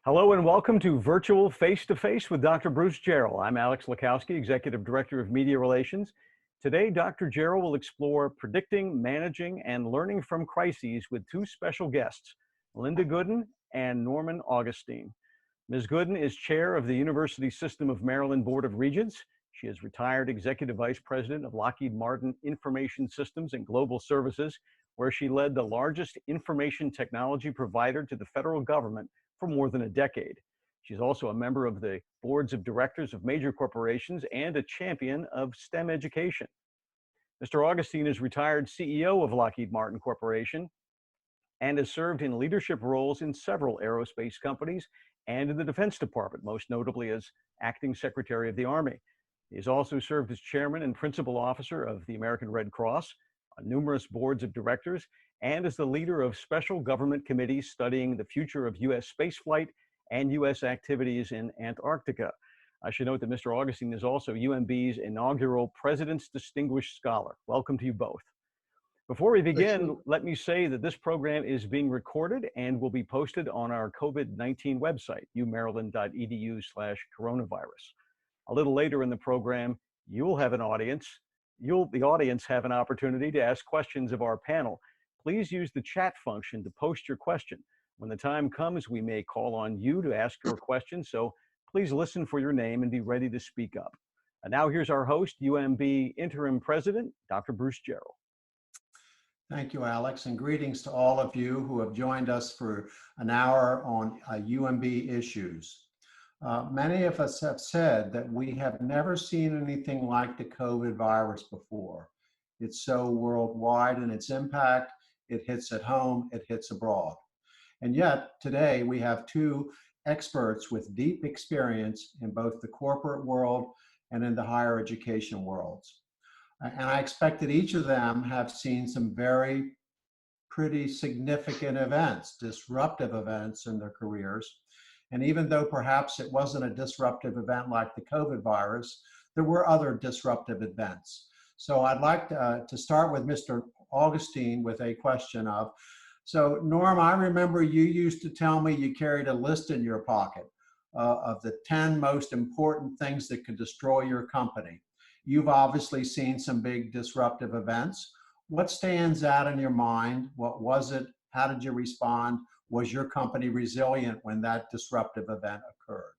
Hello and welcome to Virtual Face-to-Face with Dr. Bruce Jarrell. I'm Alex Lakowski, Executive Director of Media Relations. Today, Dr. Jarrell will explore predicting, managing, and learning from crises with two special guests, Linda Gooden and Norman Augustine. Ms. Gooden is chair of the University System of Maryland Board of Regents. She is retired Executive Vice President of Lockheed Martin Information Systems and Global Services, where she led the largest information technology provider to the federal government for more than a decade. She's also a member of the boards of directors of major corporations and a champion of STEM education. Mr. Augustine is retired CEO of Lockheed Martin Corporation and has served in leadership roles in several aerospace companies and in the Defense Department, most notably as acting Secretary of the Army. He has also served as chairman and principal officer of the American Red Cross, on numerous boards of directors, and as the leader of special government committees studying the future of U.S. spaceflight and U.S. activities in Antarctica. I should note that Mr. Augustine is also UMB's inaugural President's Distinguished Scholar. Welcome to you both. Before we begin, let me say that this program is being recorded and will be posted on our COVID-19 website, umaryland.edu/coronavirus. A little later in the program, the audience have an opportunity to ask questions of our panel. Please use the chat function to post your question. When the time comes, we may call on you to ask your question, so please listen for your name and be ready to speak up. And now here's our host, UMB Interim President, Dr. Bruce Jarrell. Thank you, Alex, and greetings to all of you who have joined us for an hour on UMB issues. Many of us have said that we have never seen anything like the COVID virus before. It's so worldwide in its impact. It hits at home, it hits abroad. And yet, today we have two experts with deep experience in both the corporate world and in the higher education worlds. And I expect that each of them have seen some pretty significant events, disruptive events in their careers. And even though perhaps it wasn't a disruptive event like the COVID virus, there were other disruptive events. So I'd like to start with Mr. Augustine with a question of, so Norm, I remember you used to tell me you carried a list in your pocket of the 10 most important things that could destroy your company. You've obviously seen some big disruptive events. What stands out in your mind? What was it? How did you respond? Was your company resilient when that disruptive event occurred?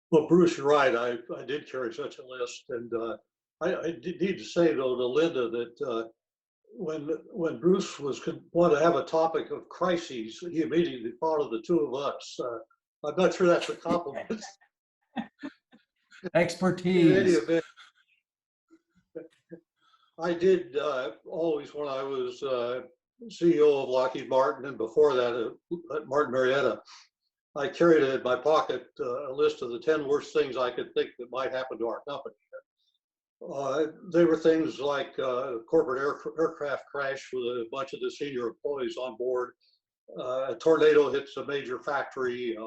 Well, Bruce, you're right. I did carry such a list. And I need to say, though, to Linda that when Bruce wanted to have a topic of crises, he immediately thought of the two of us. I'm not sure that's a compliment. Expertise. In any event, I did always, when I was CEO of Lockheed Martin, and before that at Martin Marietta, I carried in my pocket a list of the 10 worst things I could think that might happen to our company. They were things like a corporate aircraft crash with a bunch of the senior employees on board, a tornado hits a major factory,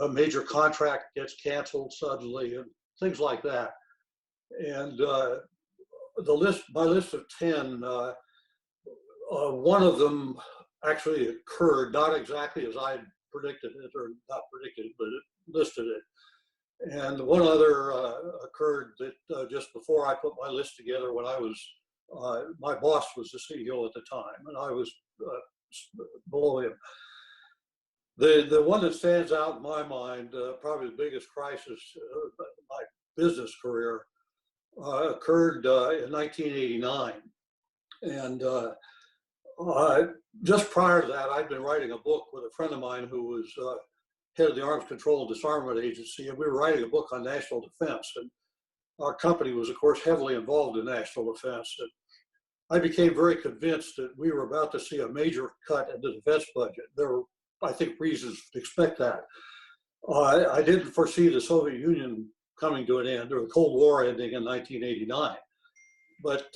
a major contract gets canceled suddenly, and things like that. And my list of 10, one of them actually occurred, not exactly as I predicted it, or not predicted, but it listed it. And one other occurred that just before I put my list together, when I was, my boss was the CEO at the time, and I was below him. The one that stands out in my mind, probably the biggest crisis of my business career, occurred in 1989. And just prior to that, I'd been writing a book with a friend of mine who was head of the Arms Control and Disarmament Agency, and we were writing a book on national defense. And our company was, of course, heavily involved in national defense. And I became very convinced that we were about to see a major cut in the defense budget. There were, I think, reasons to expect that. I didn't foresee the Soviet Union coming to an end, or the Cold War ending in 1989. But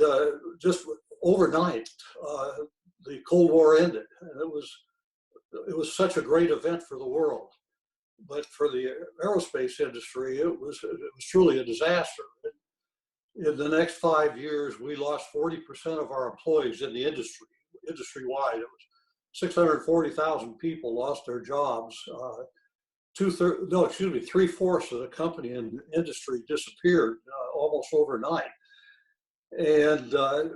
just overnight, the Cold War ended, and it was such a great event for the world. But for the aerospace industry, it was truly a disaster. In the next 5 years, we lost 40% of our employees in the industry-wide. It was 640,000 people lost their jobs. Three-fourths of the company and industry disappeared almost overnight. And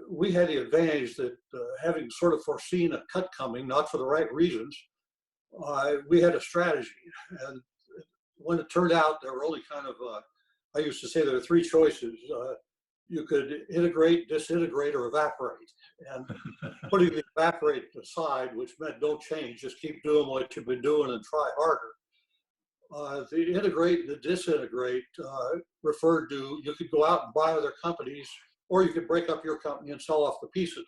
we had the advantage that having sort of foreseen a cut coming, not for the right reasons, we had a strategy. And when it turned out, there were only kind of, I used to say there were three choices. You could integrate, disintegrate, or evaporate. And putting the evaporate aside, which meant don't change, just keep doing what you've been doing and try harder. The integrate and the disintegrate referred to you could go out and buy other companies, or you could break up your company and sell off the pieces.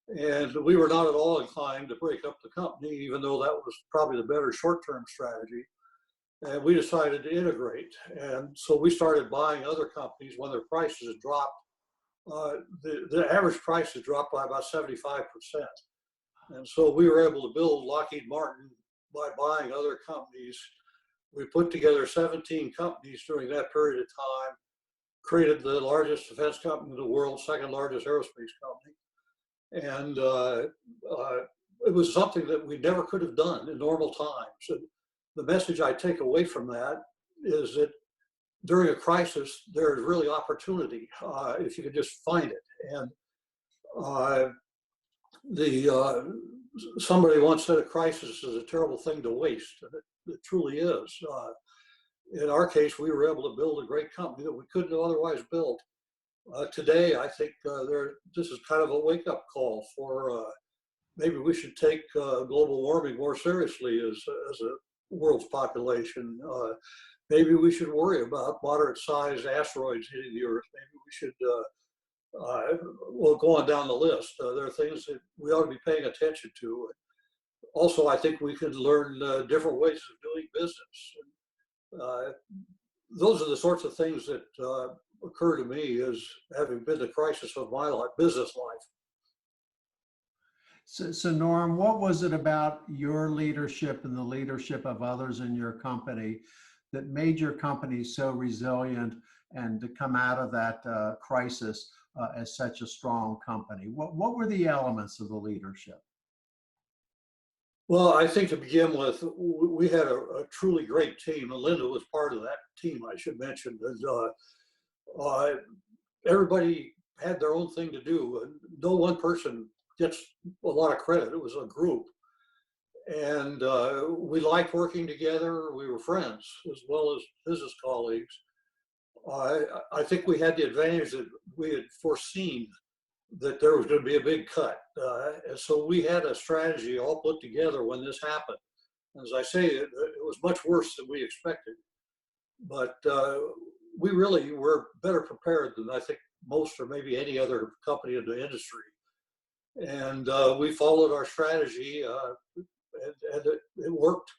And we were not at all inclined to break up the company, even though that was probably the better short-term strategy. And we decided to integrate. And so we started buying other companies when their prices had dropped. The average price had dropped by about 75%. And so we were able to build Lockheed Martin by buying other companies. We put together 17 companies during that period of time, created the largest defense company in the world, second largest aerospace company. And it was something that we never could have done in normal times. And the message I take away from that is that during a crisis, there is really opportunity if you can just find it. And somebody once said a crisis is a terrible thing to waste, and it truly is. In our case, we were able to build a great company that we couldn't have otherwise built. Today, I think this is kind of a wake-up call for maybe we should take global warming more seriously as a world's population. Maybe we should worry about moderate-sized asteroids hitting the Earth. Maybe we should, well, go on down the list. There are things that we ought to be paying attention to. Also, I think we could learn different ways of doing business. Those are the sorts of things that occur to me as having been the crisis of my life, business life. So Norm, what was it about your leadership and the leadership of others in your company that made your company so resilient and to come out of that crisis as such a strong company? What were the elements of the leadership? Well, I think to begin with, we had a truly great team, and Linda was part of that team, I should mention. And, everybody had their own thing to do, and no one person gets a lot of credit. It was a group. And we liked working together. We were friends as well as business colleagues. I think we had the advantage that we had foreseen that there was going to be a big cut. And so we had a strategy all put together when this happened. As I say, it was much worse than we expected. But we really were better prepared than I think most or maybe any other company in the industry. And we followed our strategy and it worked.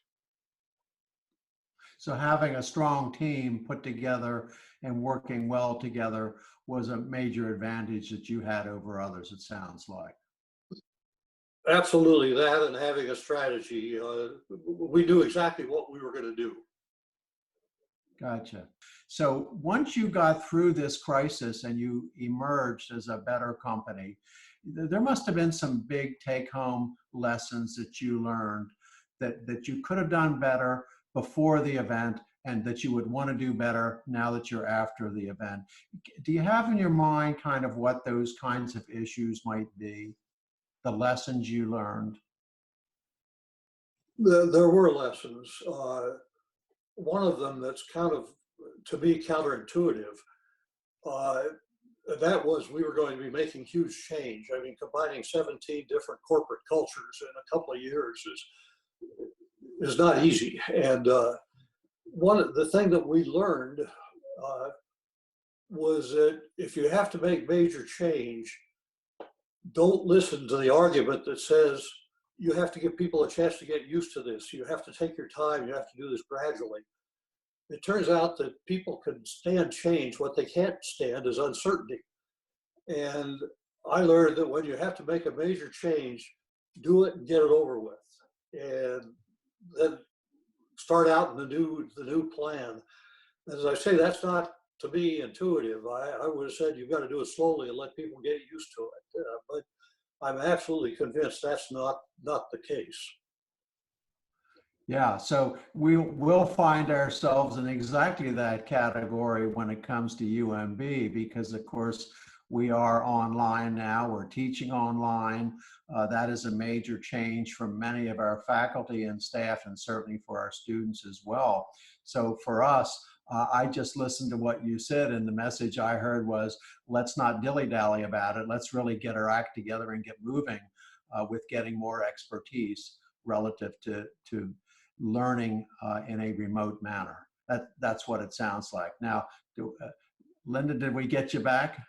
So having a strong team put together and working well together was a major advantage that you had over others, it sounds like. Absolutely, that and having a strategy. We knew exactly what we were going to do. Gotcha. So once you got through this crisis and you emerged as a better company, there must have been some big take-home lessons that you learned that you could have done better before the event and that you would want to do better now that you're after the event. Do you have in your mind kind of what those kinds of issues might be, the lessons you learned? There were lessons. One of them that's kind of, to me, counterintuitive. That was we were going to be making huge change. I mean, combining 17 different corporate cultures in a couple of years is not easy. And the thing that we learned was that if you have to make major change, don't listen to the argument that says you have to give people a chance to get used to this. You have to take your time. You have to do this gradually. It turns out that people can stand change. What they can't stand is uncertainty. And I learned that when you have to make a major change, do it and get it over with. And then start out in the new plan. As I say, that's not, to me, intuitive. I would have said you've got to do it slowly and let people get used to it. But I'm absolutely convinced that's not the case. Yeah, so we will find ourselves in exactly that category when it comes to UMB, because of course we are online now, we're teaching online. That is a major change for many of our faculty and staff, and certainly for our students as well. So for us, I just listened to what you said, and the message I heard was, let's not dilly-dally about it. Let's really get our act together and get moving with getting more expertise relative to learning in a remote manner. That's what it sounds like. Now, Linda, did we get you back?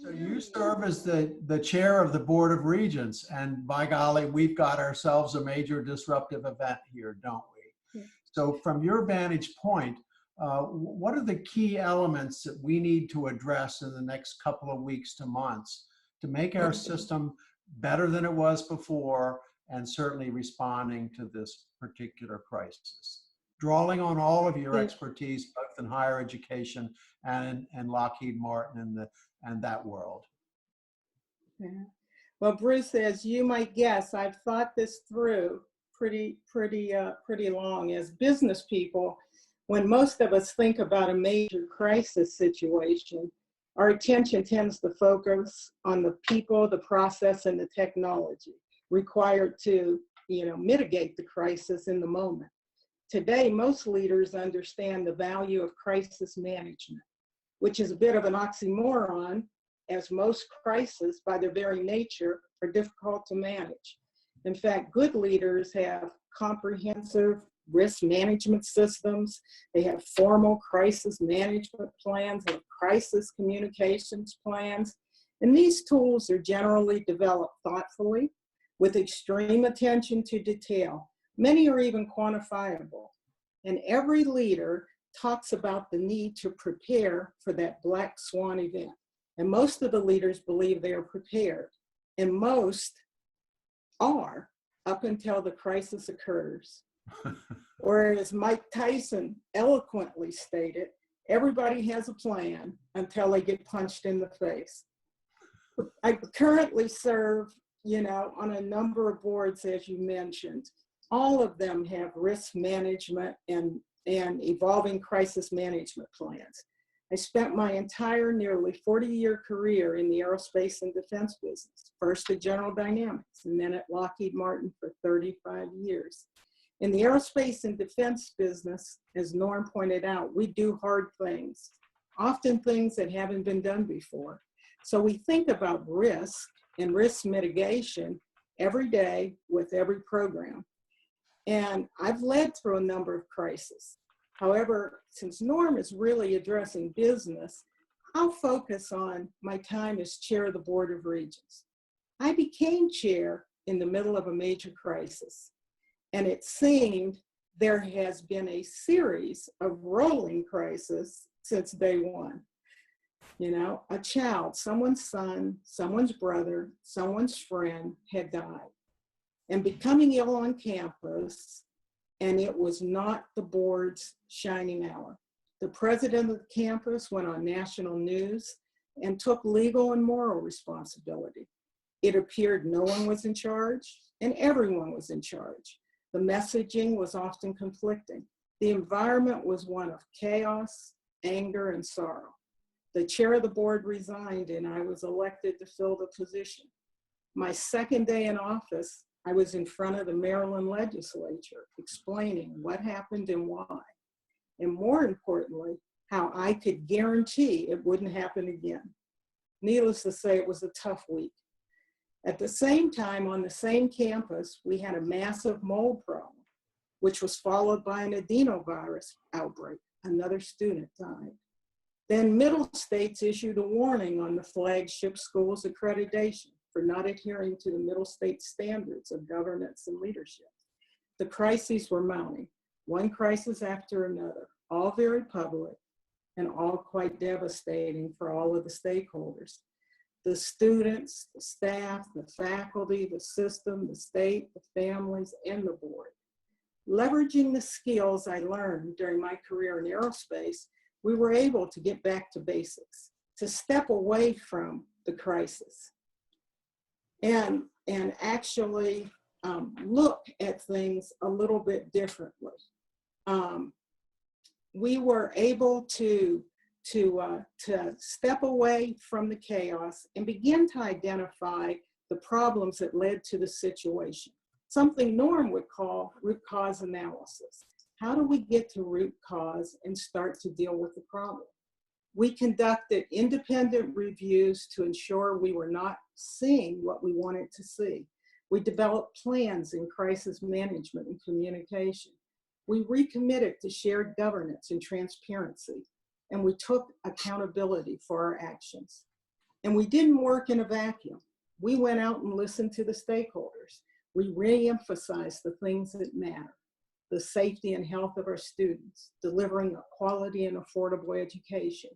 So you serve as the chair of the Board of Regents, and by golly, we've got ourselves a major disruptive event here, don't we? Yeah. So from your vantage point, what are the key elements that we need to address in the next couple of weeks to months to make our system better than it was before, and certainly responding to this particular crisis? Drawing on all of your expertise, both in higher education and Lockheed Martin and that world. Yeah. Well, Bruce, as you might guess, I've thought this through pretty long. As business people, when most of us think about a major crisis situation, our attention tends to focus on the people, the process, and the technology required to, mitigate the crisis in the moment. Today, most leaders understand the value of crisis management, which is a bit of an oxymoron, as most crises, by their very nature, are difficult to manage. In fact, good leaders have comprehensive risk management systems. They have formal crisis management plans, they have crisis communications plans. And these tools are generally developed thoughtfully, with extreme attention to detail. Many are even quantifiable. And every leader talks about the need to prepare for that black swan event. And most of the leaders believe they are prepared. And most are, up until the crisis occurs. Or as Mike Tyson eloquently stated, everybody has a plan until they get punched in the face. I currently serve, on a number of boards, as you mentioned. All of them have risk management and evolving crisis management plans. I spent my entire nearly 40-year career in the aerospace and defense business, first at General Dynamics and then at Lockheed Martin for 35 years. In the aerospace and defense business, as Norm pointed out, we do hard things, often things that haven't been done before. So we think about risk and risk mitigation every day with every program. And I've led through a number of crises. However, since Norm is really addressing business, I'll focus on my time as chair of the Board of Regents. I became chair in the middle of a major crisis, and it seemed there has been a series of rolling crises since day one. A child, someone's son, someone's brother, someone's friend had died. And becoming ill on campus, and it was not the board's shining hour. The president of the campus went on national news and took legal and moral responsibility. It appeared no one was in charge and everyone was in charge. The messaging was often conflicting. The environment was one of chaos, anger, and sorrow. The chair of the board resigned and I was elected to fill the position. My second day in office, I was in front of the Maryland legislature explaining what happened and why. And more importantly, how I could guarantee it wouldn't happen again. Needless to say, it was a tough week. At the same time, on the same campus, we had a massive mold problem, which was followed by an adenovirus outbreak. Another student died. Then Middle States issued a warning on the flagship school's accreditation for not adhering to the Middle States standards of governance and leadership. The crises were mounting, one crisis after another, all very public and all quite devastating for all of the stakeholders. The students, the staff, the faculty, the system, the state, the families, and the board. Leveraging the skills I learned during my career in aerospace, we were able to get back to basics, to step away from the crisis. and actually look at things a little bit differently. We were able to step away from the chaos and begin to identify the problems that led to the situation. Something Norm would call root cause analysis. How do we get to root cause and start to deal with the problem? We conducted independent reviews to ensure we were not seeing what we wanted to see. We developed plans in crisis management and communication. We recommitted to shared governance and transparency, and we took accountability for our actions. And we didn't work in a vacuum. We went out and listened to the stakeholders. We re-emphasized the things that matter: the safety and health of our students, delivering a quality and affordable education,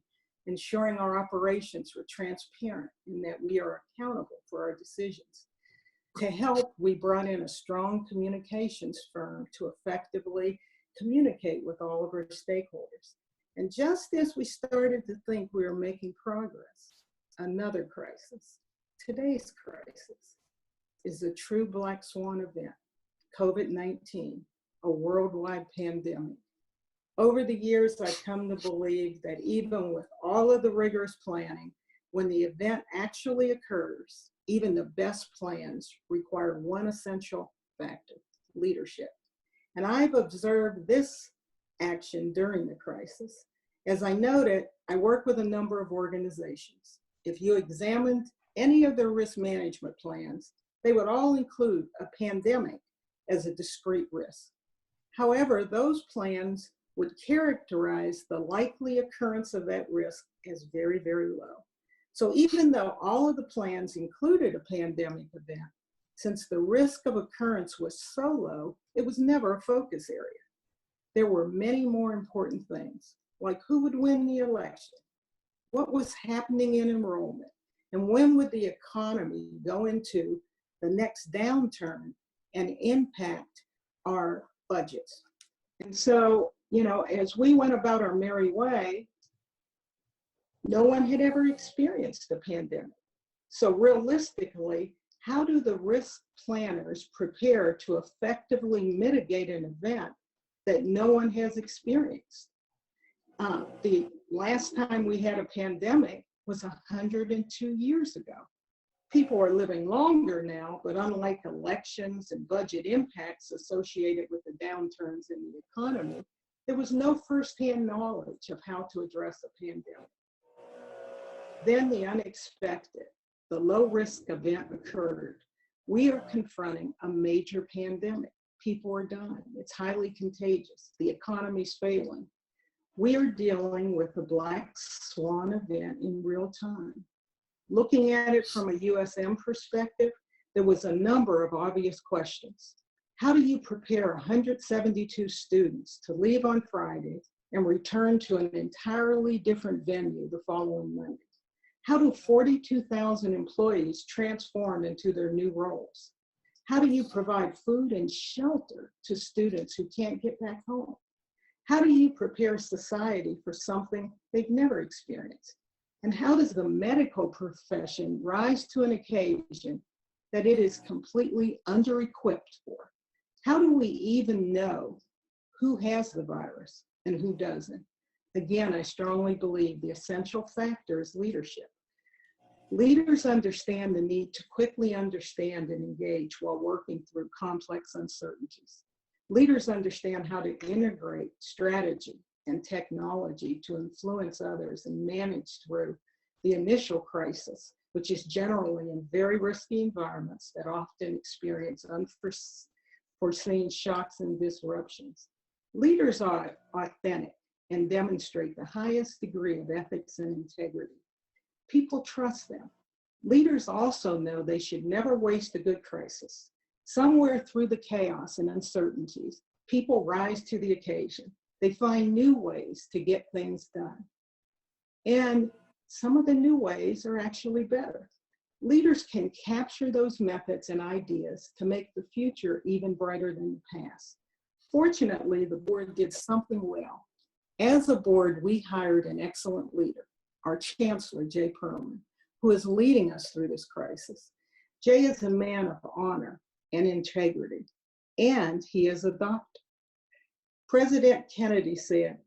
ensuring our operations were transparent and that we are accountable for our decisions. To help, we brought in a strong communications firm to effectively communicate with all of our stakeholders. And just as we started to think we were making progress, another crisis, today's crisis, is a true black swan event, COVID-19, a worldwide pandemic. Over the years, I've come to believe that even with all of the rigorous planning, when the event actually occurs, even the best plans require one essential factor: leadership. And I've observed this action during the crisis. As I noted, I work with a number of organizations. If you examined any of their risk management plans, they would all include a pandemic as a discrete risk. However, those plans would characterize the likely occurrence of that risk as very, very low. So even though all of the plans included a pandemic event, since the risk of occurrence was so low, it was never a focus area. There were many more important things, like who would win the election, what was happening in enrollment, and when would the economy go into the next downturn and impact our budgets. And so, as we went about our merry way, no one had ever experienced a pandemic. So realistically, how do the risk planners prepare to effectively mitigate an event that no one has experienced? The last time we had a pandemic was 102 years ago. People are living longer now, but unlike elections and budget impacts associated with the downturns in the economy, there was no firsthand knowledge of how to address a pandemic. Then the unexpected, the low-risk event occurred. We are confronting a major pandemic. People are dying. It's highly contagious. The economy's failing. We are dealing with a black swan event in real time. Looking at it from a USM perspective, there was a number of obvious questions. How do you prepare 172 students to leave on Friday and return to an entirely different venue the following Monday? How do 42,000 employees transform into their new roles? How do you provide food and shelter to students who can't get back home? How do you prepare society for something they've never experienced? And how does the medical profession rise to an occasion that it is completely under-equipped for? How do we even know who has the virus and who doesn't? Again, I strongly believe the essential factor is leadership. Leaders understand the need to quickly understand and engage while working through complex uncertainties. Leaders understand how to integrate strategy and technology to influence others and manage through the initial crisis, which is generally in very risky environments that often experience unforeseen shocks and disruptions. Leaders are authentic and demonstrate the highest degree of ethics and integrity. People trust them. Leaders also know they should never waste a good crisis. Somewhere through the chaos and uncertainties, people rise to the occasion. They find new ways to get things done. And some of the new ways are actually better. Leaders can capture those methods and ideas to make the future even brighter than the past. Fortunately, the board did something well. As a board, we hired an excellent leader, our Chancellor, Jay Perlman, who is leading us through this crisis. Jay is a man of honor and integrity, and he is a doctor. President Kennedy said,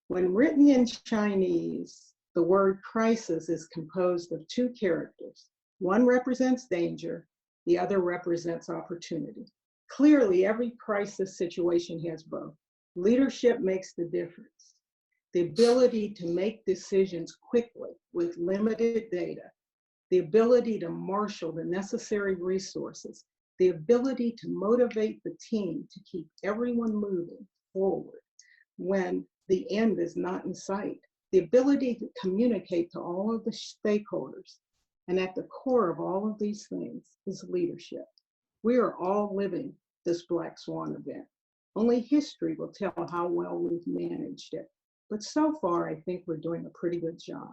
when written in Chinese, the word crisis is composed of two characters. One represents danger, the other represents opportunity. Clearly, every crisis situation has both. Leadership makes the difference. The ability to make decisions quickly with limited data, the ability to marshal the necessary resources, the ability to motivate the team to keep everyone moving forward when the end is not in sight, the ability to communicate to all of the stakeholders. And at the core of all of these things is leadership. We are all living this Black Swan event. Only history will tell how well we've managed it. But so far, I think we're doing a pretty good job.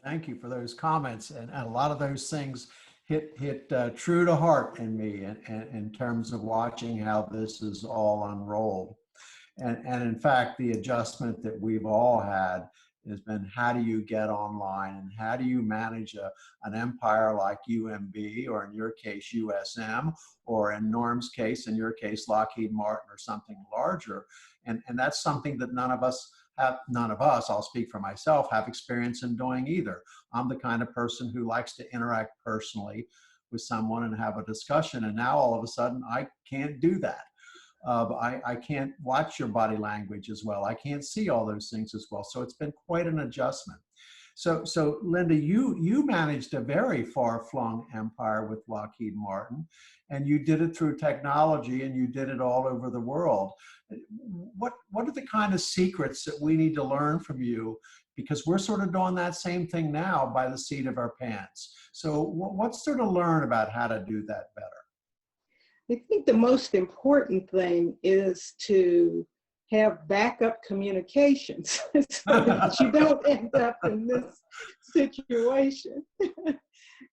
Thank you for those comments. And a lot of those things hit true to heart in me in terms of watching how this is all unrolled. And in fact, the adjustment that we've all had has been, how do you get online and how do you manage an empire like UMB, or in your case, USM, or in Norm's case, in your case, Lockheed Martin, or something larger. And that's something that none of us, I'll speak for myself, have experience in doing either. I'm the kind of person who likes to interact personally with someone and have a discussion. And now all of a sudden I can't do that. I can't watch your body language as well. I can't see all those things as well. So it's been quite an adjustment. So Linda, you managed a very far-flung empire with Lockheed Martin, and you did it through technology, and you did it all over the world. What are the kind of secrets that we need to learn from you? Because we're sort of doing that same thing now by the seat of our pants. So what's there to learn about how to do that better? I think the most important thing is to have backup communications so that you don't end up in this situation.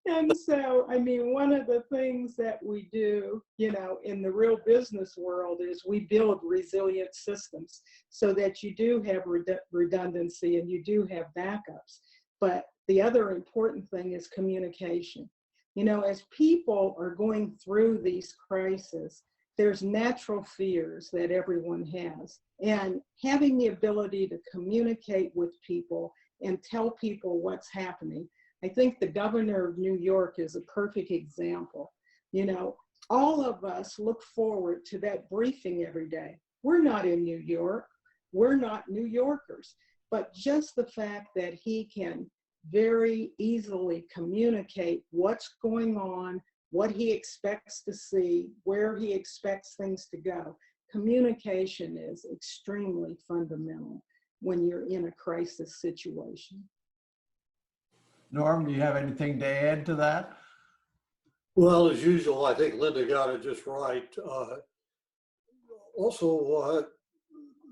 And so, I mean, one of the things that we do, you know, in the real business world is we build resilient systems so that you do have redundancy and you do have backups. But the other important thing is communication. You know, as people are going through these crises, there's natural fears that everyone has. And having the ability to communicate with people and tell people what's happening. I think the governor of New York is a perfect example. You know, all of us look forward to that briefing every day. We're not in New York. We're not New Yorkers. But just the fact that he can very easily communicate what's going on, what he expects to see, where he expects things to go. Communication is extremely fundamental when you're in a crisis situation. Norm, do you have anything to add to that? Well, as usual, I think Linda got it just right. Also,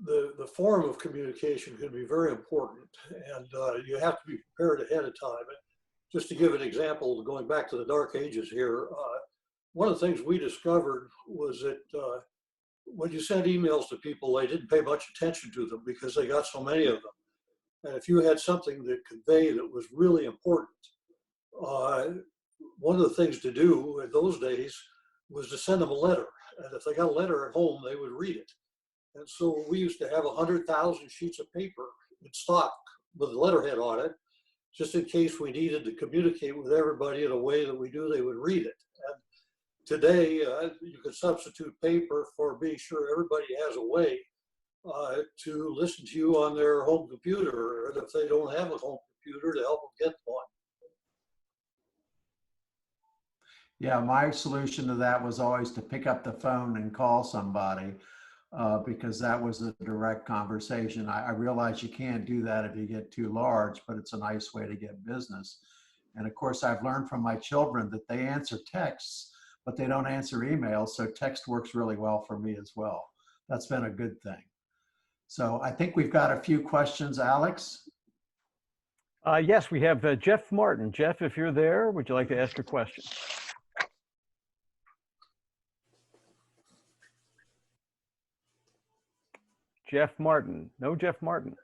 the form of communication can be very important, and you have to be prepared ahead of time. And just to give an example, going back to the dark ages here, one of the things we discovered was that when you sent emails to people, they didn't pay much attention to them because they got so many of them. And if you had something to convey that was really important, one of the things to do in those days was to send them a letter. And if they got a letter at home, they would read it. And so we used to have 100,000 sheets of paper in stock with a letterhead on it, just in case we needed to communicate with everybody in a way that we knew they would read it. And today, you can substitute paper for being sure everybody has a way to listen to you on their home computer, or if they don't have a home computer, to help them get one. Yeah, my solution to that was always to pick up the phone and call somebody because that was a direct conversation. I realize you can't do that if you get too large, but it's a nice way to get business. And of course, I've learned from my children that they answer texts, but they don't answer emails. So text works really well for me as well. That's been a good thing. So I think we've got a few questions, Alex. Yes, we have Jeff Martin. Jeff, if you're there, would you like to ask a question? Jeff Martin. No Jeff Martin.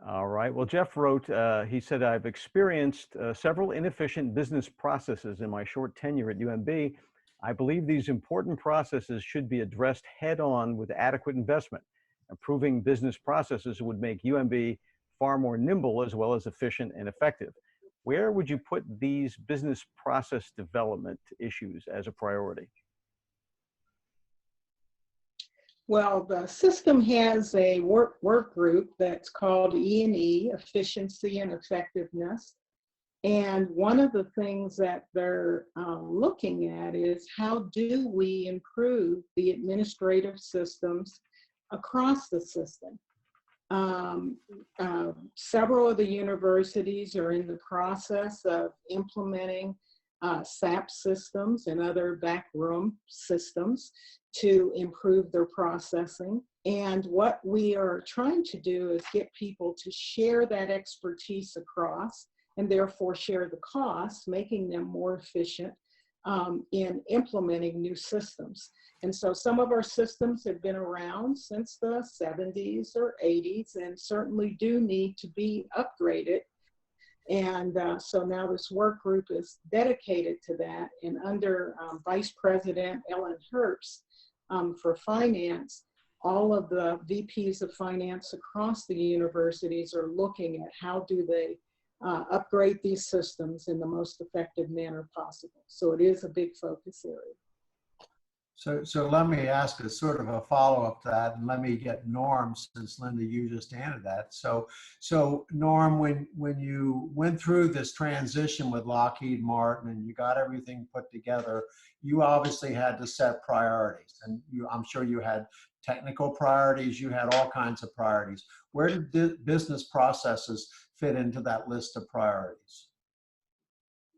All right. Well, Jeff wrote, he said, I've experienced several inefficient business processes in my short tenure at UMB. I believe these important processes should be addressed head on with adequate investment. Improving business processes would make UMB far more nimble as well as efficient and effective. Where would you put these business process development issues as a priority? Well, the system has a work group that's called E&E, Efficiency and Effectiveness. And one of the things that they're looking at is how do we improve the administrative systems across the system. Several of the universities are in the process of implementing SAP systems and other backroom systems to improve their processing. And what we are trying to do is get people to share that expertise across and therefore share the costs, making them more efficient in implementing new systems. And so some of our systems have been around since the 70s or 80s and certainly do need to be upgraded. And so now this work group is dedicated to that. And under Vice President Ellen Herbst for finance, all of the VPs of finance across the universities are looking at how do they upgrade these systems in the most effective manner possible. So it is a big focus area. So let me ask a sort of a follow-up to that, and let me get Norm, since Linda, you just answered that. So Norm, when you went through this transition with Lockheed Martin and you got everything put together, you obviously had to set priorities, and I'm sure you had technical priorities, you had all kinds of priorities. Where did business processes fit into that list of priorities?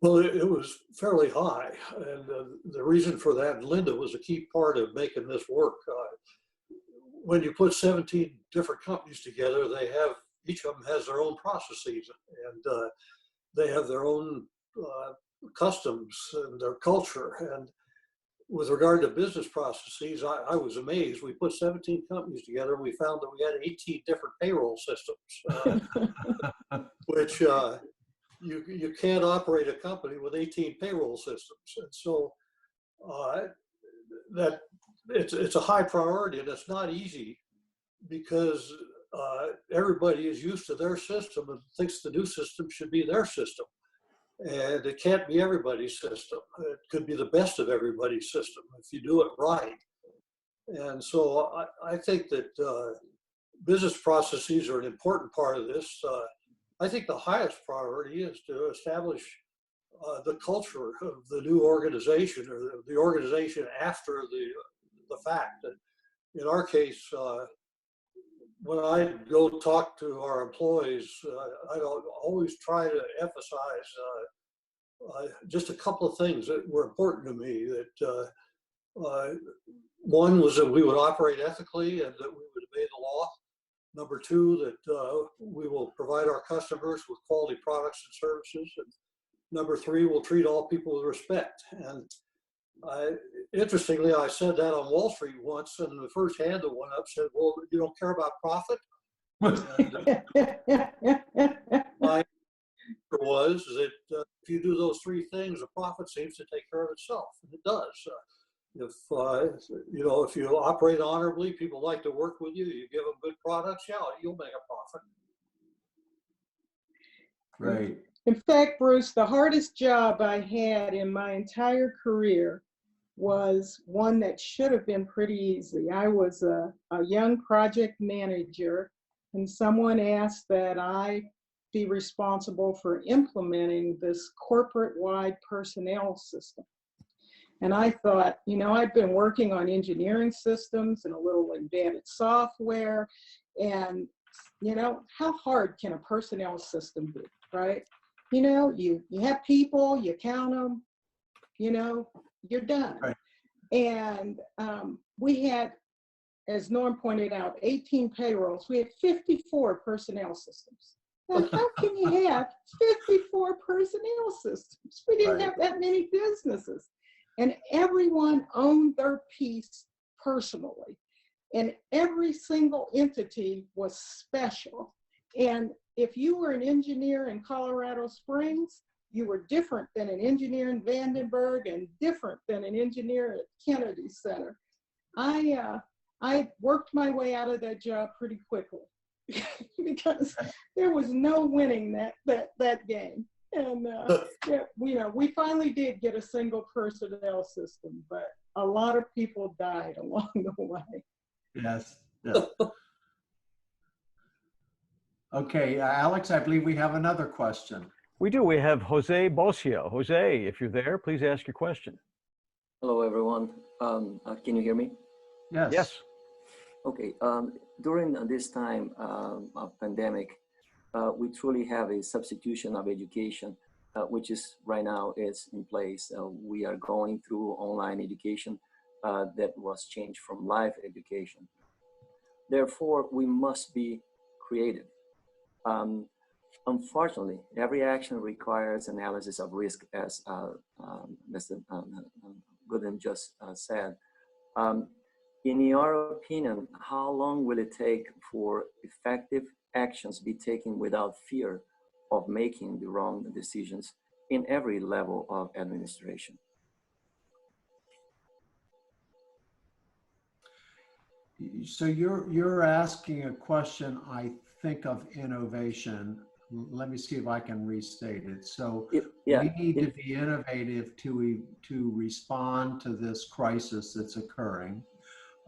Well, it was fairly high, and the reason for that, Linda was a key part of making this work. When you put 17 different companies together, each of them has their own processes, and they have their own customs and their culture. And with regard to business processes, I was amazed. We put 17 companies together, and we found that we had 18 different payroll systems, which you can't operate a company with 18 payroll systems. And so that it's a high priority, and it's not easy because everybody is used to their system and thinks the new system should be their system. And it can't be everybody's system. It could be the best of everybody's system if you do it right. And so I think that business processes are an important part of this. I think the highest priority is to establish the culture of the new organization, or the organization after the fact. And in our case, when I go talk to our employees, I always try to emphasize just a couple of things that were important to me. That one was that we would operate ethically and that we would obey the law. Number two, that we will provide our customers with quality products and services. And number three, we'll treat all people with respect. And interestingly, I said that on Wall Street once, and the first hand that went up said, well, you don't care about profit? And my answer was that if you do those three things, the profit seems to take care of itself, and it does. If you operate honorably, people like to work with you, you give them good products, yeah, you'll make a profit. Great. In fact, Bruce, the hardest job I had in my entire career was one that should have been pretty easy. I was a young project manager, and someone asked that I be responsible for implementing this corporate-wide personnel system. And I thought, I'd been working on engineering systems and a little embedded software, and, how hard can a personnel system be, right? You have people, you count them, you're done. Right. And we had, as Norm pointed out, 18 payrolls. We had 54 personnel systems. Now, how can you have 54 personnel systems? We didn't have that many businesses. And everyone owned their piece personally. And every single entity was special. And if you were an engineer in Colorado Springs, you were different than an engineer in Vandenberg and different than an engineer at Kennedy Center. I worked my way out of that job pretty quickly because there was no winning that game. And yeah, we finally did get a single personnel system, but a lot of people died along the way. Yes. Yes. Okay, Alex, I believe we have another question. We do. We have Jose Bocio. Jose, if you're there, please ask your question. Hello, everyone. Can you hear me? Yes. Yes. Okay. During this time of pandemic, we truly have a substitution of education, which is right now is in place. We are going through online education that was changed from live education. Therefore, we must be creative. Unfortunately, every action requires analysis of risk, as Mr. Gooden just said. In your opinion, how long will it take for effective actions be taken without fear of making the wrong decisions in every level of administration? So you're asking a question, I think, of innovation. Let me see if I can restate it. So we need to be innovative to respond to this crisis that's occurring.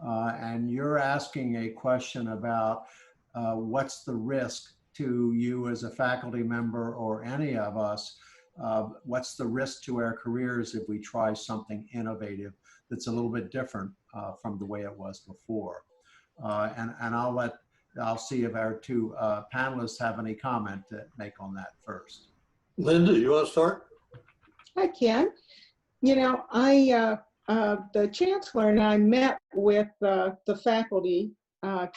And you're asking a question about what's the risk to you as a faculty member or any of us? What's the risk to our careers if we try something innovative that's a little bit different from the way it was before? And I'll see if our two panelists have any comment to make on that first. Linda, you want to start? I can. The chancellor and I met with the faculty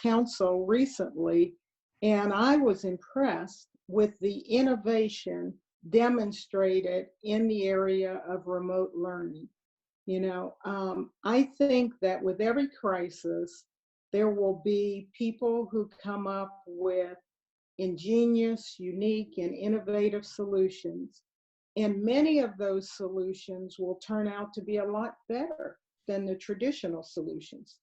council recently, and I was impressed with the innovation demonstrated in the area of remote learning. I think that with every crisis, there will be people who come up with ingenious, unique, and innovative solutions. And many of those solutions will turn out to be a lot better than the traditional solutions.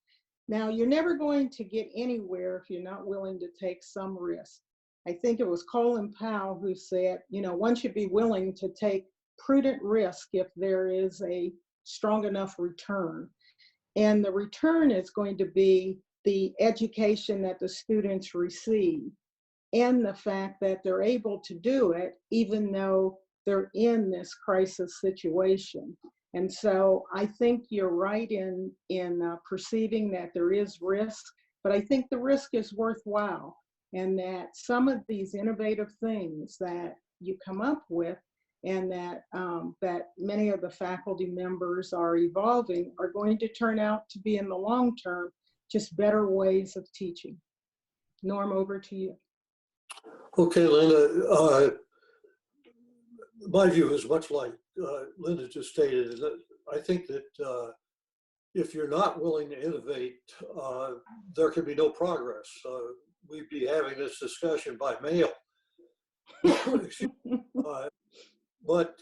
Now, you're never going to get anywhere if you're not willing to take some risk. I think it was Colin Powell who said, one should be willing to take prudent risk if there is a strong enough return. And the return is going to be the education that the students receive and the fact that they're able to do it even though they're in this crisis situation. And so I think you're right in perceiving that there is risk, but I think the risk is worthwhile, and that some of these innovative things that you come up with and that many of the faculty members are evolving are going to turn out to be in the long term just better ways of teaching. Norm, over to you. Okay, Linda. My view is much like Linda just stated. I think that if you're not willing to innovate, there can be no progress. We'd be having this discussion by mail. But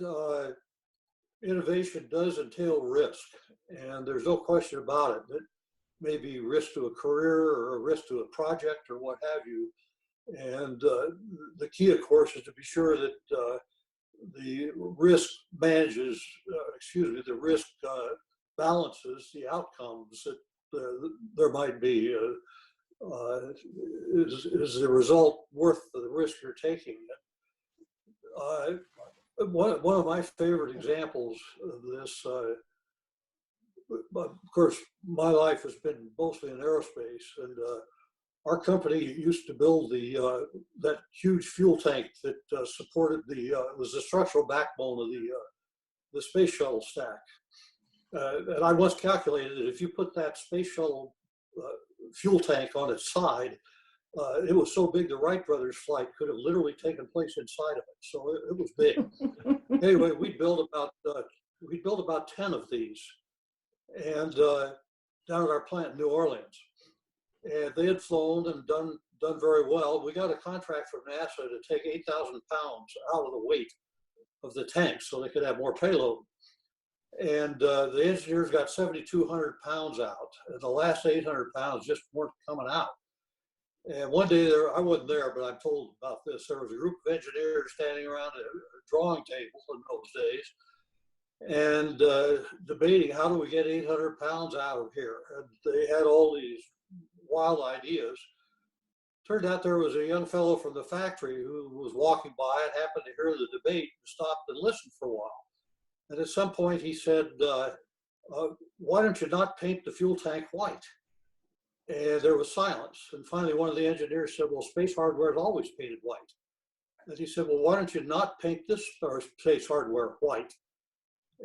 innovation does entail risk, and there's no question about it. It may be risk to a career or a risk to a project or what have you. And the key, of course, is to be sure that the risk manages, the risk balances the outcomes that there might be. Is the result worth the risk you're taking? One of my favorite examples of this, of course, my life has been mostly in aerospace, and our company used to build that huge fuel tank that supported it was the structural backbone of the space shuttle stack. And I once calculated that if you put that space shuttle fuel tank on its side, it was so big the Wright brothers flight could have literally taken place inside of it. So it was big. Anyway, we built about 10 of these, and down at our plant in New Orleans. And they had flown and done done very well. We got a contract from NASA to take 8,000 pounds out of the weight of the tanks so they could have more payload. And the engineers got 7,200 pounds out, and the last 800 pounds just weren't coming out. And one day I wasn't there, but I'm told about this. There was a group of engineers standing around a drawing table in those days and debating how do we get 800 pounds out of here. And they had all these wild ideas. Turned out there was a young fellow from the factory who was walking by and happened to hear the debate and stopped and listened for a while. And at some point he said, why don't you not paint the fuel tank white? And there was silence. And finally, one of the engineers said, well, space hardware is always painted white. And he said, well, why don't you not paint this space hardware white?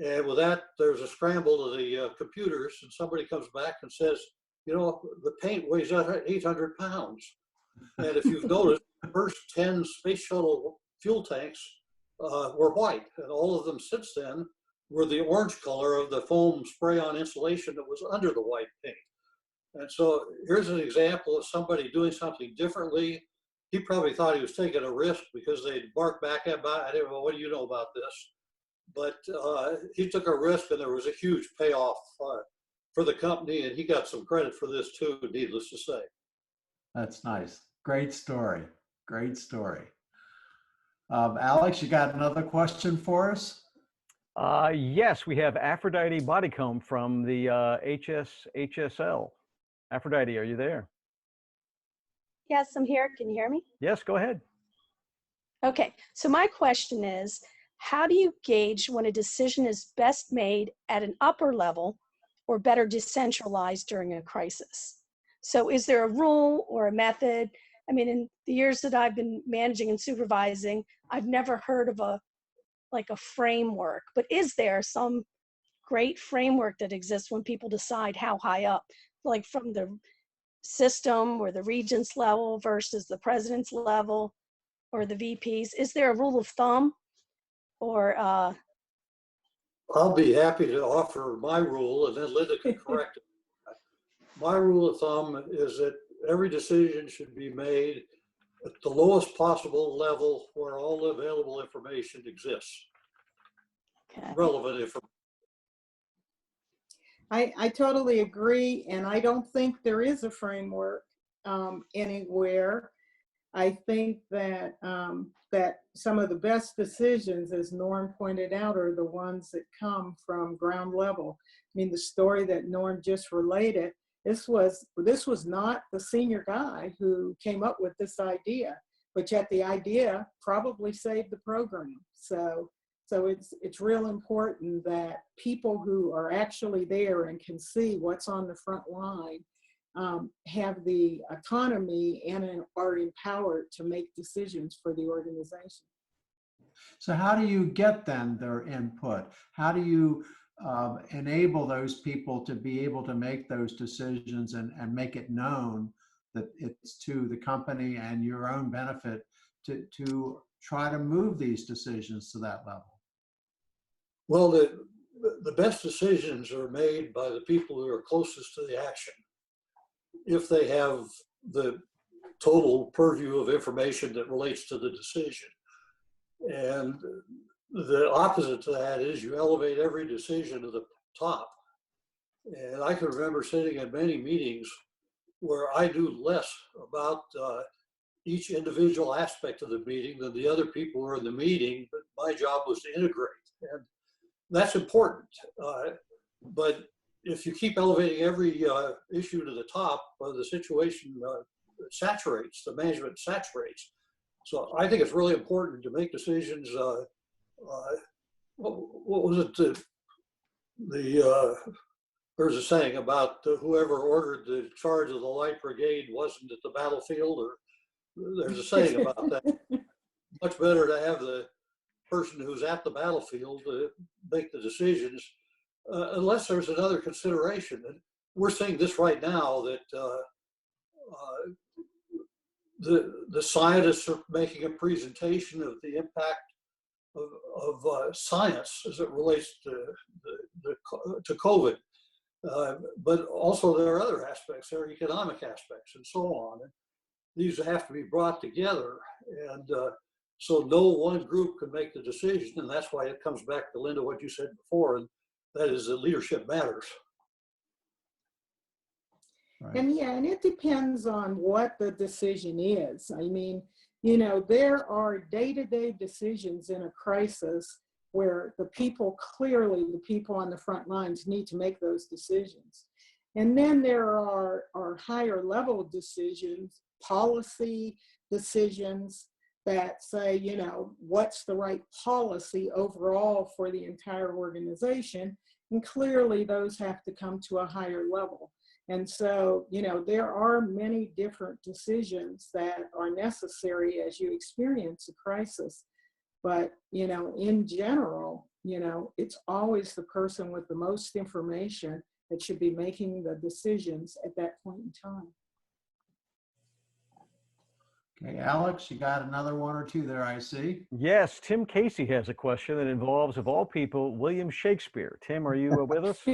And with that, there's a scramble of the computers, and somebody comes back and says, you know, the paint weighs 800 pounds. And if you've noticed, the first 10 space shuttle fuel tanks were white. And all of them since then were the orange color of the foam spray-on insulation that was under the white paint. And so here's an example of somebody doing something differently. He probably thought he was taking a risk because they'd bark back at him. I didn't know, what do you know about this? But he took a risk, and there was a huge payoff for the company, and he got some credit for this too, needless to say. That's nice. Great story. Great story. Alex, you got another question for us? Yes, we have Aphrodite Bodycomb from the HSL. Aphrodite, are you there? Yes, I'm here. Can you hear me? Yes, go ahead. Okay, so my question is, how do you gauge when a decision is best made at an upper level or better decentralized during a crisis? So is there a rule or a method? I mean, in the years that I've been managing and supervising, I've never heard of a framework, but is there some great framework that exists when people decide how high up, like from the system or the regent's level versus the president's level or the VPs? Is there a rule of thumb? Or I'll be happy to offer my rule, and then Linda can correct it. My rule of thumb is that every decision should be made at the lowest possible level where all the available information exists. okay. Relevant information. I totally agree, and I don't think there is a framework anywhere. I think that that some of the best decisions, as Norm pointed out, are the ones that come from ground level. I mean, the story that Norm just related, this was not the senior guy who came up with this idea, but yet the idea probably saved the program. So it's real important that people who are actually there and can see what's on the front line have the autonomy and are empowered to make decisions for the organization. So how do you get then their input? How do you enable those people to be able to make those decisions and make it known that it's to the company and your own benefit to try to move these decisions to that level? Well, the best decisions are made by the people who are closest to the action. If they have the total purview of information that relates to the decision. And the opposite to that is you elevate every decision to the top. And I can remember sitting in many meetings where I knew less about each individual aspect of the meeting than the other people who were in the meeting, but my job was to integrate. And that's important. But if you keep elevating every issue to the top, the situation saturates, the management saturates. So I think it's really important to make decisions. What was it? There's a saying about whoever ordered the charge of the light brigade wasn't at the battlefield, or there's a saying about that. Much better to have the person who's at the battlefield to make the decisions, unless there's another consideration. And we're seeing this right now, that the scientists are making a presentation of the impact of science as it relates to COVID. But also there are other aspects, there are economic aspects and so on. these have to be brought together. And so no one group can make the decision. And that's why it comes back to, Linda, what you said before, and that is that leadership matters. Right. And yeah, and it depends on what the decision is. I mean, you know, there are day-to-day decisions in a crisis where the people, clearly the people on the front lines need to make those decisions. And then there are higher level decisions, policy decisions that say, you know, what's the right policy overall for the entire organization? And clearly those have to come to a higher level. And so, you know, there are many different decisions that are necessary as you experience a crisis. But, you know, in general, you know, it's always the person with the most information that should be making the decisions at that point in time. Okay, Alex, you got another one or two there, I see. Yes, Tim Casey has a question that involves, of all people, William Shakespeare. Tim, are you with us?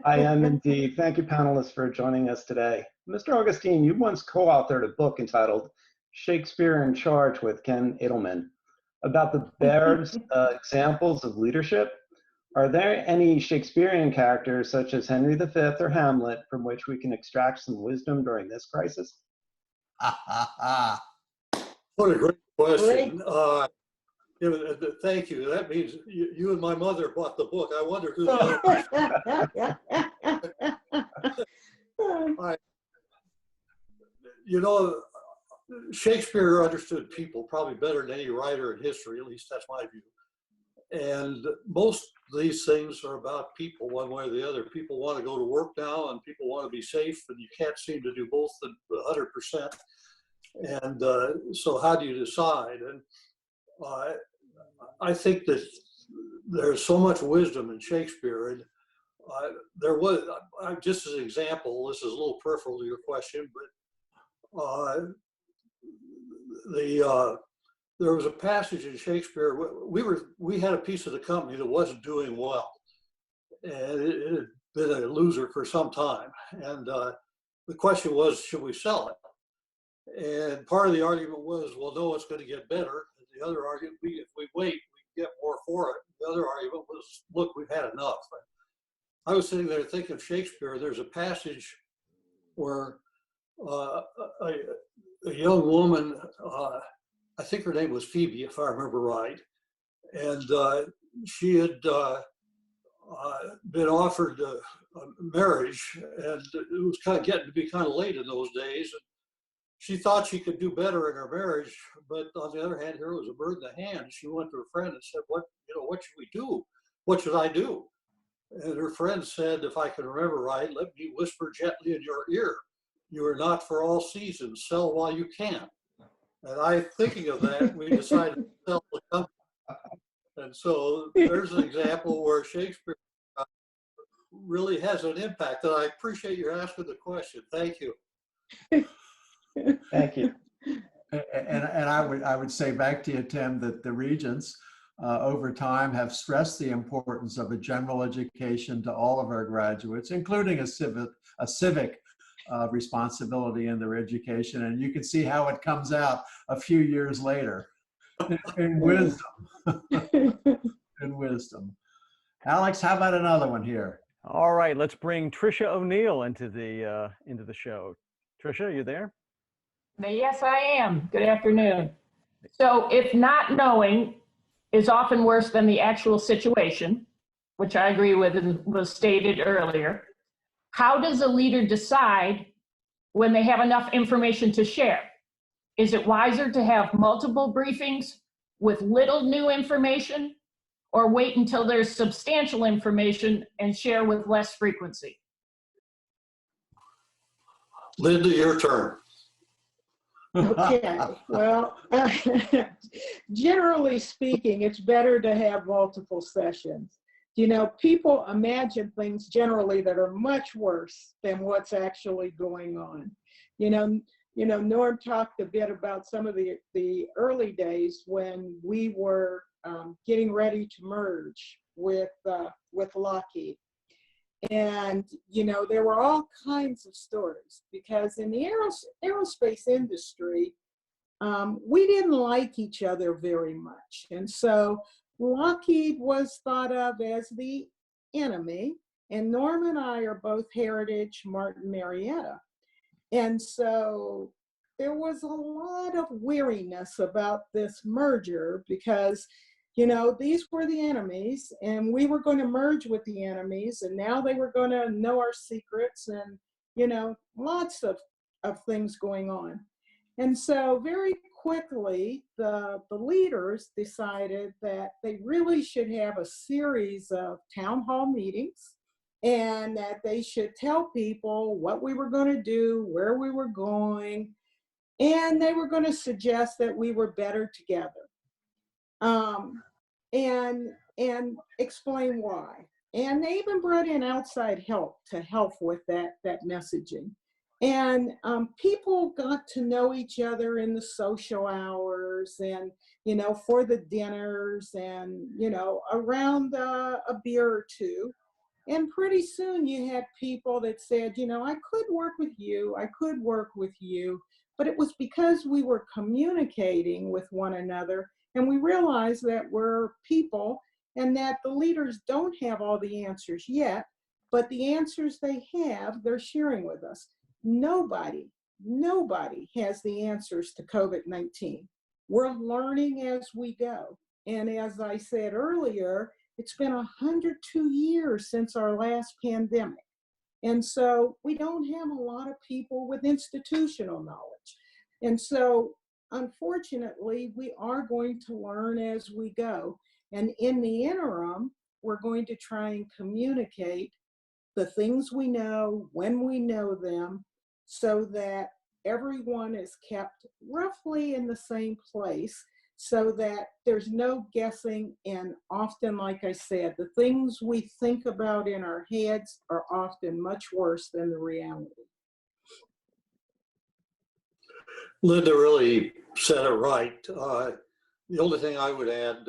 I am indeed. Thank you, panelists, for joining us today. Mr. Augustine, you once co-authored a book entitled Shakespeare in Charge with Ken Edelman about the best examples of leadership. Are there any Shakespearean characters, such as Henry V or Hamlet, from which we can extract some wisdom during this crisis? What a great question. Thank you. That means you and my mother bought the book. I wonder who the other You know, Shakespeare understood people probably better than any writer in history, at least that's my view. And most of these things are about people one way or the other. People want to go to work now and people want to be safe, and you can't seem to do both 100%. And so how do you decide? And I think that there's so much wisdom in Shakespeare. And there was, just as an example, this is a little peripheral to your question, but there was a passage in Shakespeare. We had a piece of the company that wasn't doing well, and it had been a loser for some time. And the question was, should we sell it? And part of the argument was, well, no, it's going to get better. And the other argument, if we wait, we can get more for it. The other argument was, look, we've had enough. I was sitting there thinking of Shakespeare. There's a passage where a young woman, I think her name was Phoebe, if I remember right, and she had been offered a marriage, and it was kind of getting to be kind of late in those days. And she thought she could do better in her marriage, but on the other hand, here was a bird in the hand. She went to her friend and said, what should we do? What should I do? And her friend said, if I can remember right, let me whisper gently in your ear. You are not for all seasons. Sell while you can. And thinking of that, we decided to sell the company. And so there's an example where Shakespeare really has an impact. And I appreciate you asking the question. Thank you. Thank you. And I would say back to you, Tim, that the regents over time have stressed the importance of a general education to all of our graduates, including a civic responsibility in their education. And you can see how it comes out a few years later in wisdom. In wisdom. Alex, how about another one here? All right, let's bring Tricia O'Neill into the show. Tricia, you there? Yes, I am. Good afternoon. So if not knowing is often worse than the actual situation, which I agree with and was stated earlier, how does a leader decide when they have enough information to share? Is it wiser to have multiple briefings with little new information, or wait until there's substantial information and share with less frequency? Linda, your turn. Okay, well, generally speaking, it's better to have multiple sessions. You know, people imagine things generally that are much worse than what's actually going on. You know, Norm talked a bit about some of the early days when we were getting ready to merge with Lockheed. And, you know, there were all kinds of stories because in the aerospace industry, we didn't like each other very much. And so Lockheed was thought of as the enemy, and Norm and I are both Heritage Martin Marietta. And so there was a lot of weariness about this merger because, you know, these were the enemies and we were going to merge with the enemies, and now they were going to know our secrets, and, you know, lots of things going on. And so very quickly, the leaders decided that they really should have a series of town hall meetings, and that they should tell people what we were going to do, where we were going, and they were going to suggest that we were better together, and explain why. And they even brought in outside help to help with that messaging. And people got to know each other in the social hours and, you know, for the dinners and, you know, around a beer or two. And pretty soon you had people that said, you know, I could work with you, I could work with you. But it was because we were communicating with one another, and we realized that we're people and that the leaders don't have all the answers yet, but the answers they have, they're sharing with us. Nobody has the answers to COVID-19. We're learning as we go. And as I said earlier, it's been 102 years since our last pandemic. And so we don't have a lot of people with institutional knowledge. And so unfortunately, we are going to learn as we go. And in the interim, we're going to try and communicate the things we know when we know them, so that everyone is kept roughly in the same place, so that there's no guessing. And often, like I said, the things we think about in our heads are often much worse than the reality. Linda really said it right. The only thing I would add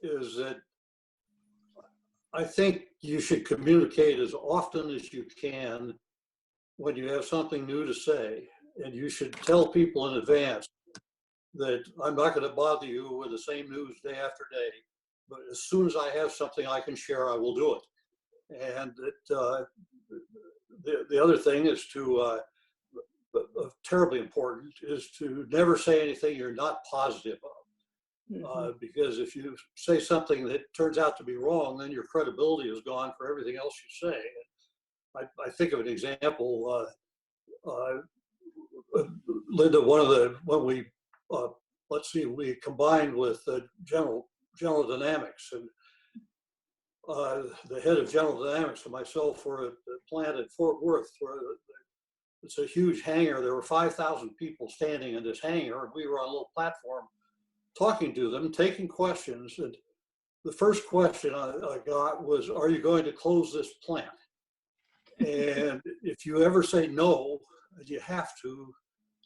is that I think you should communicate as often as you can when you have something new to say, and you should tell people in advance that I'm not going to bother you with the same news day after day, but as soon as I have something I can share, I will do it. And the other thing is to, terribly important, is to never say anything you're not positive of. Because if you say something that turns out to be wrong, then your credibility is gone for everything else you say. I think of an example, Linda, when we, we combined with General Dynamics, and the head of General Dynamics and myself were at the plant at Fort Worth, where it's a huge hangar. There were 5,000 people standing in this hangar, and we were on a little platform talking to them, taking questions. And the first question I got was, are you going to close this plant? And if you ever say no, you have to,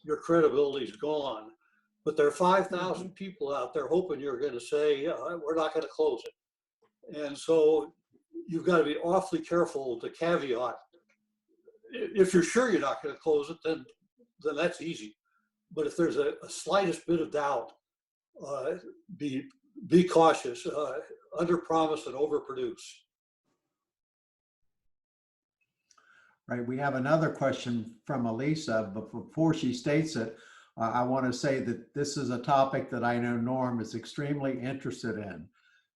your credibility is gone. But there are 5,000 people out there hoping you're going to say, we're not going to close it. And so you've got to be awfully careful to caveat. If you're sure you're not going to close it, then that's easy. But if there's a slightest bit of doubt, be cautious, under promise and overproduce. Right, we have another question from Elisa, but before she states it, I want to say that this is a topic that I know Norm is extremely interested in.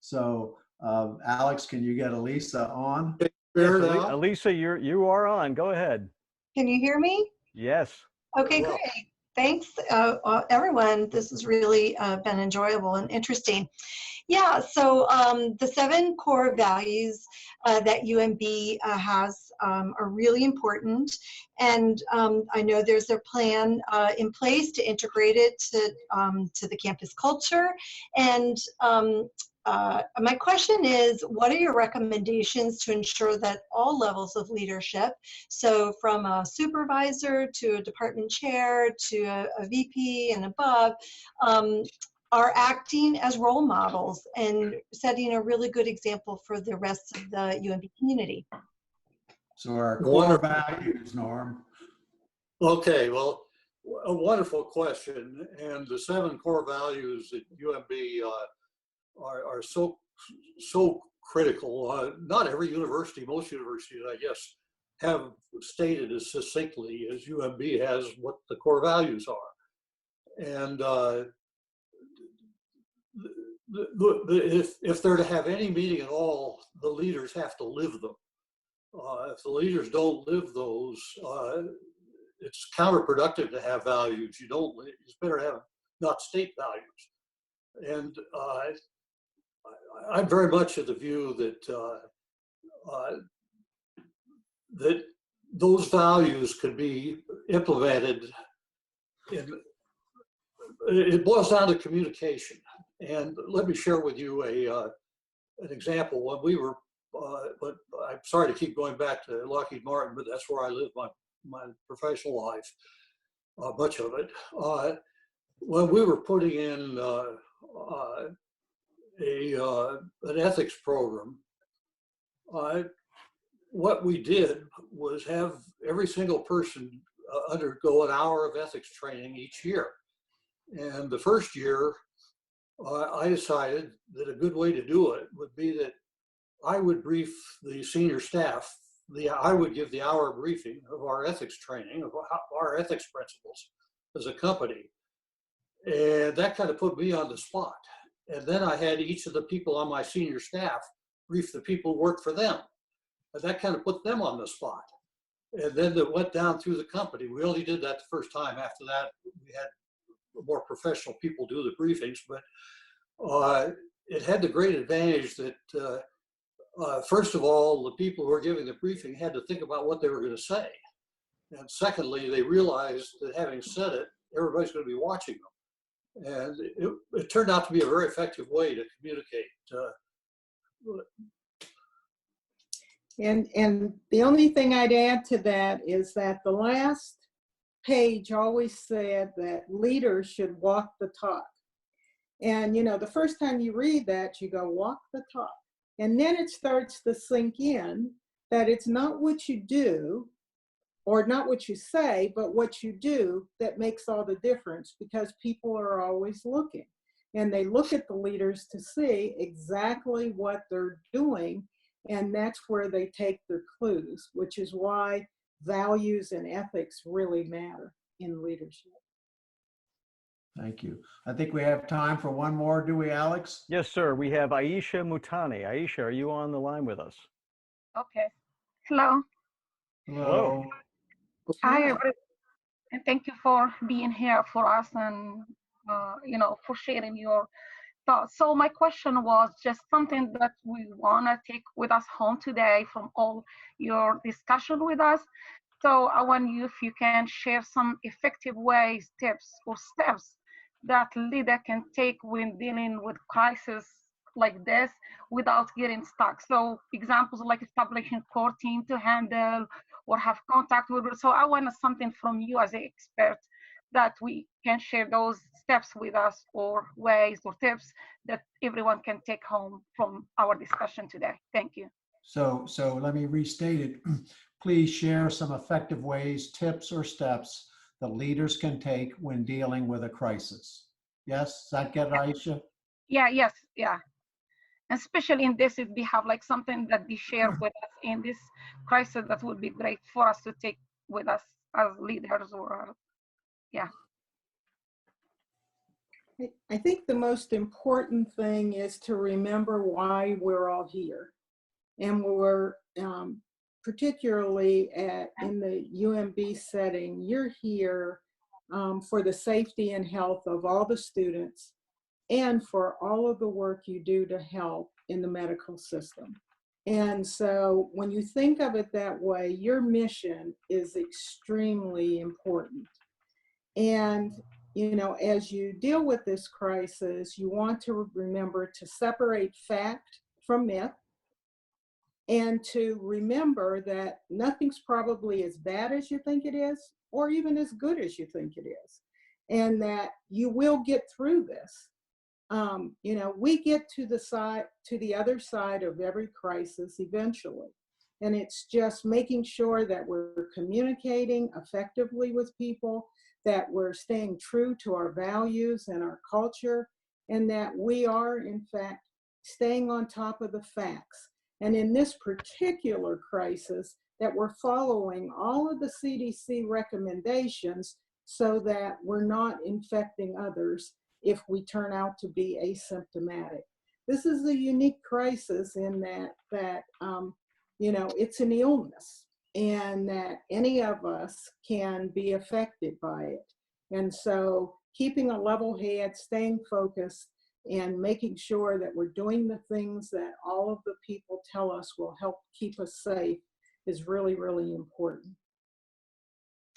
So, Alex, can you get Elisa on? Yes, Elisa, you are on. Go ahead. Can you hear me? Yes. Okay, great. Thanks, everyone. This has really been enjoyable and interesting. Yeah, so the 7 core values that UMB has are really important. And I know there's a plan in place to integrate it to the campus culture. And my question is, what are your recommendations to ensure that all levels of leadership, so from a supervisor to a department chair to a VP and above, are acting as role models and setting a really good example for the rest of the UMB community. So our core values, Norm. Okay, well, a wonderful question. And the 7 core values at UMB are so critical. Not every university, most universities, I guess, have stated as succinctly as UMB has what the core values are. And if they're to have any meaning at all, the leaders have to live them. If the leaders don't live those, it's counterproductive to have values. It's better to have not state values. And I'm very much of the view that that those values could be implemented it boils down to communication. And let me share with you an example. When we were, but I'm sorry to keep going back to Lockheed Martin, but that's where I lived my professional life, much of it. When we were putting in an ethics program, what we did was have every single person undergo an hour of ethics training each year. And the first year, I decided that a good way to do it would be that I would brief the senior staff. I would give the hour briefing of our ethics training, of our ethics principles as a company. And that kind of put me on the spot. And then I had each of the people on my senior staff brief the people who worked for them. And that kind of put them on the spot. And then it went down through the company. We only did that the first time. After that, we had more professional people do the briefings, but it had the great advantage that, first of all, the people who were giving the briefing had to think about what they were going to say. And secondly, they realized that having said it, everybody's going to be watching them. And it turned out to be a very effective way to communicate. And the only thing I'd add to that is that the last page always said that leaders should walk the talk. And you know, the first time you read that, you go, walk the talk. And then it starts to sink in that it's not what you do or not what you say, but what you do that makes all the difference, because people are always looking. And they look at the leaders to see exactly what they're doing. And that's where they take their clues, which is why values and ethics really matter in leadership. Thank you. I think we have time for one more, do we, Alex? Yes, sir. We have Aisha Mutani. Aisha, are you on the line with us? Okay. Hello. Hello. Hi, everybody. And thank you for being here for us and, for sharing your thoughts. So my question was just something that we want to take with us home today from all your discussion with us. So I want you, if you can, share some effective ways, tips, or steps that leader can take when dealing with crisis like this without getting stuck. So examples like establishing core team to handle or have contact with. So I want something from you as an expert that we can share those steps with us, or ways or tips that everyone can take home from our discussion today. Thank you. So let me restate it. Please share some effective ways, tips, or steps that leaders can take when dealing with a crisis. Yes, does that get it, Aisha? Yes. Especially in this, if we have like something that they share with us in this crisis, that would be great for us to take with us as leaders or, I think the most important thing is to remember why we're all here. And we're particularly in the UMB setting, you're here for the safety and health of all the students and for all of the work you do to help in the medical system. And so when you think of it that way, your mission is extremely important. And as you deal with this crisis, you want to remember to separate fact from myth, and to remember that nothing's probably as bad as you think it is, or even as good as you think it is, and that you will get through this. you know, we get to the other side of every crisis eventually. And it's just making sure that we're communicating effectively with people, that we're staying true to our values and our culture, and that we are, in fact, staying on top of the facts. And in this particular crisis, that we're following all of the CDC recommendations so that we're not infecting others if we turn out to be asymptomatic. This is a unique crisis in that you know, it's an illness, and that any of us can be affected by it. And so keeping a level head, staying focused, and making sure that we're doing the things that all of the people tell us will help keep us safe is really, really important.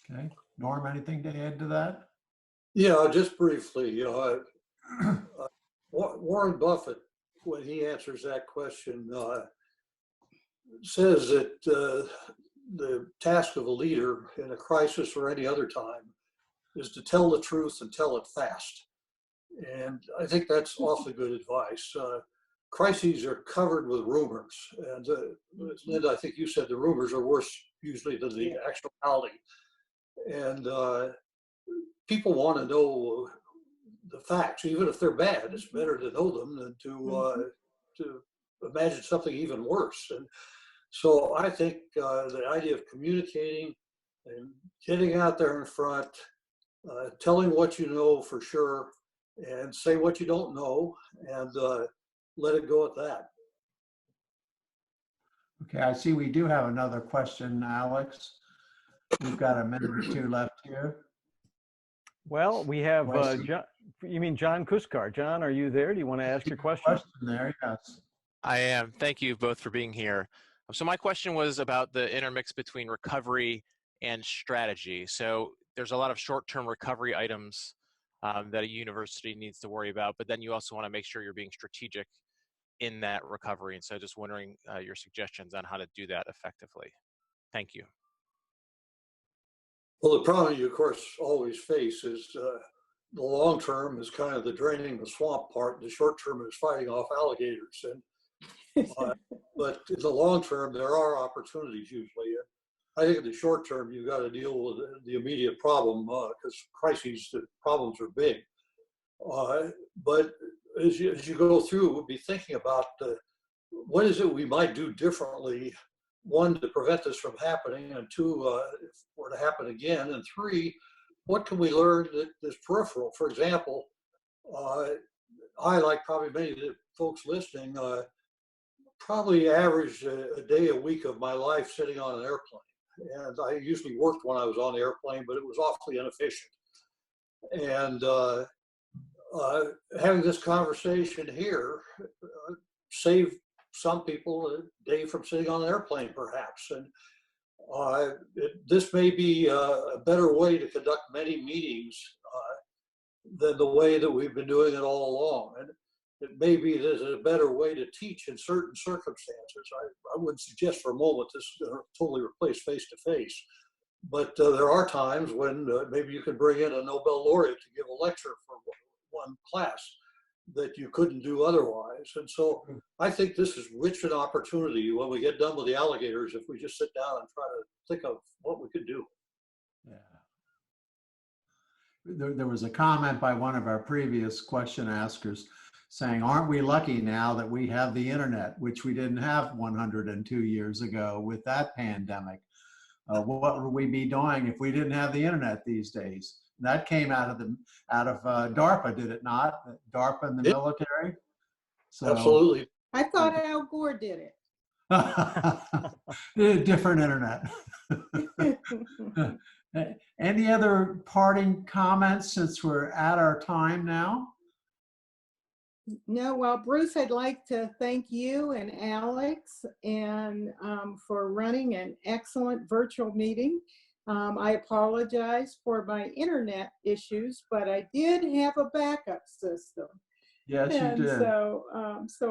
Okay, Norm, anything to add to that? Yeah, just briefly, you know, Warren Buffett, when he answers that question, says that the task of a leader in a crisis or any other time is to tell the truth and tell it fast. And I think that's awfully good advice. Crises are covered with rumors. And Linda, I think you said the rumors are worse usually than the actuality. And people want to know the facts, even if they're bad. It's better to know them than to imagine something even worse. And so I think the idea of communicating and getting out there in front, telling what you know for sure, and say what you don't know, and let it go at that. Okay, I see we do have another question, Alex. We've got a minute or two left here. Well, we have, John, you mean John Kuskar. John, are you there? Do you want to ask your question? There, yes. I am. Thank you both for being here. So my question was about the intermix between recovery and strategy. So there's a lot of short-term recovery items that a university needs to worry about, but then you also want to make sure you're being strategic in that recovery. And so just wondering your suggestions on how to do that effectively. Thank you. Well, the problem you, of course, always face is the long term is kind of the draining the swamp part. The short term is fighting off alligators. And but in the long term, there are opportunities usually. I think in the short term, you've got to deal with the immediate problem because crises, the problems are big. But as you go through, we'll be thinking about what is it we might do differently. One, to prevent this from happening, and two, if it were to happen again, and three, what can we learn that is peripheral? For example, I, like probably many of the folks listening, probably averaged a day a week of my life sitting on an airplane. And I usually worked when I was on the airplane, but it was awfully inefficient. And having this conversation here saved some people a day from sitting on an airplane, perhaps. And this may be a better way to conduct many meetings than the way that we've been doing it all along. And it may be there's a better way to teach in certain circumstances. I wouldn't suggest for a moment this is going to totally replace face-to-face. But there are times when maybe you can bring in a Nobel laureate to give a lecture for one class that you couldn't do otherwise. And so I think this is rich in opportunity when we get done with the alligators, if we just sit down and try to think of what we could do. Yeah. There was a comment by one of our previous question askers saying, aren't we lucky now that we have the internet, which we didn't have 102 years ago with that pandemic? What would we be doing if we didn't have the internet these days? That came out of DARPA, did it not? DARPA and the military. So, absolutely. I thought Al Gore did it. Different internet. Any other parting comments since we're at our time now? No, well, Bruce, I'd like to thank you and Alex and for running an excellent virtual meeting. I apologize for my internet issues, but I did have a backup system. Yes, and you did. So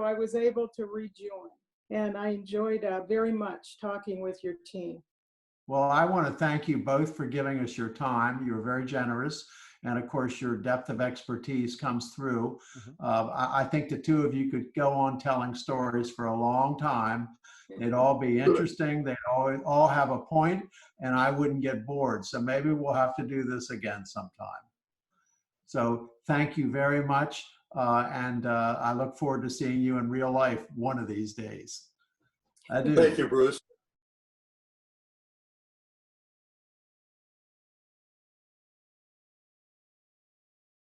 I was able to rejoin, and I enjoyed very much talking with your team. Well, I want to thank you both for giving us your time. You were very generous. And of course, your depth of expertise comes through. Mhm. I think the two of you could go on telling stories for a long time. They'd all be interesting. They'd all have a point, and I wouldn't get bored. So maybe we'll have to do this again sometime. So thank you very much. And I look forward to seeing you in real life one of these days. I do. Thank you, Bruce.